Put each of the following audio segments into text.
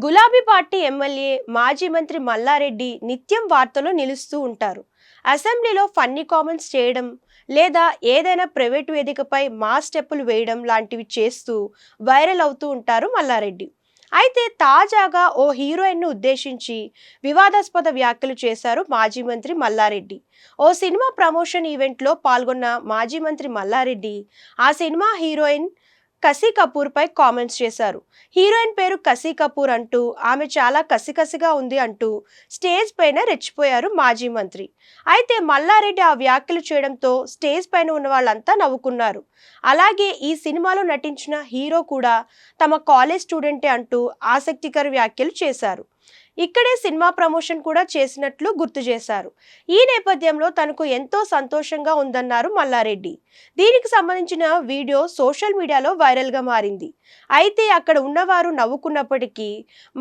గులాబీ party MLA మాజీ మంత్రి మల్లారెడ్డి నిత్యం వార్తల్లో నిలుస్తూ ఉంటారు. అసెంబ్లీలో ఫన్నీ కామెంట్స్ చేయడం లేదా ఏదైనా ప్రైవేట్ వేదికపై మాస్ స్టెప్పులు వేయడం లాంటివి చేస్తూ వైరల్ అవుతూ ఉంటారు మల్లారెడ్డి. అయితే తాజాగా ఓ హీరోయిన్ను ఉద్దేశించి వివాదాస్పద వ్యాఖ్యలు చేశారు మాజీ మంత్రి మల్లారెడ్డి. ఓ సినిమా ప్రమోషన్ ఈవెంట్లో పాల్గొన్న మాజీ మంత్రి మల్లారెడ్డి ఆ సినిమా హీరోయిన్ కసి కపూర్ పై కామెంట్స్ చేశారు. హీరోయిన్ పేరు కసి కపూర్ అంటూ ఆమె చాలా కసికసిగా ఉంది అంటూ స్టేజ్ పైన రెచ్చిపోయారు మాజీ మంత్రి. అయితే మల్లారెడ్డి ఆ వ్యాఖ్యలు చేయడంతో స్టేజ్ పైన ఉన్న వాళ్ళంతా నవ్వుకున్నారు. అలాగే ఈ సినిమాలో నటించిన హీరో కూడా తమ కాలేజ్ స్టూడెంటే అంటూ ఆసక్తికర వ్యాఖ్యలు చేశారు. ఇక్కడే సినిమా ప్రమోషన్ కూడా చేసినట్లు గుర్తు చేశారు. ఈ నేపథ్యంలో తనకు ఎంతో సంతోషంగా ఉందన్నారు మల్లారెడ్డి. దీనికి సంబంధించిన వీడియో సోషల్ మీడియాలో వైరల్గా మారింది. అయితే అక్కడ ఉన్నవారు నవ్వుకున్నప్పటికీ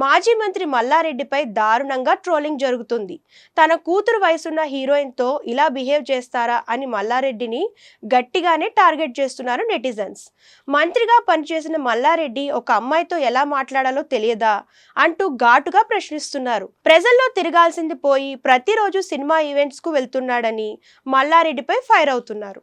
మాజీ మంత్రి మల్లారెడ్డిపై దారుణంగా ట్రోలింగ్ జరుగుతుంది. తన కూతురు వయసున్న హీరోయిన్తో ఇలా బిహేవ్ చేస్తారా అని మల్లారెడ్డిని గట్టిగానే టార్గెట్ చేస్తున్నారు నెటిజన్స్. మంత్రిగా పనిచేసిన మల్లారెడ్డి ఒక అమ్మాయితో ఎలా మాట్లాడాలో తెలియదా అంటూ ఘాటుగా ప్రశ్నిస్తున్నారు. ప్రజల్లో తిరగాల్సింది పోయి ప్రతిరోజు సినిమా ఈవెంట్స్ కు వెళ్తున్నాడని మల్లారెడ్డిపై ఫైర్ అవుతున్నారు.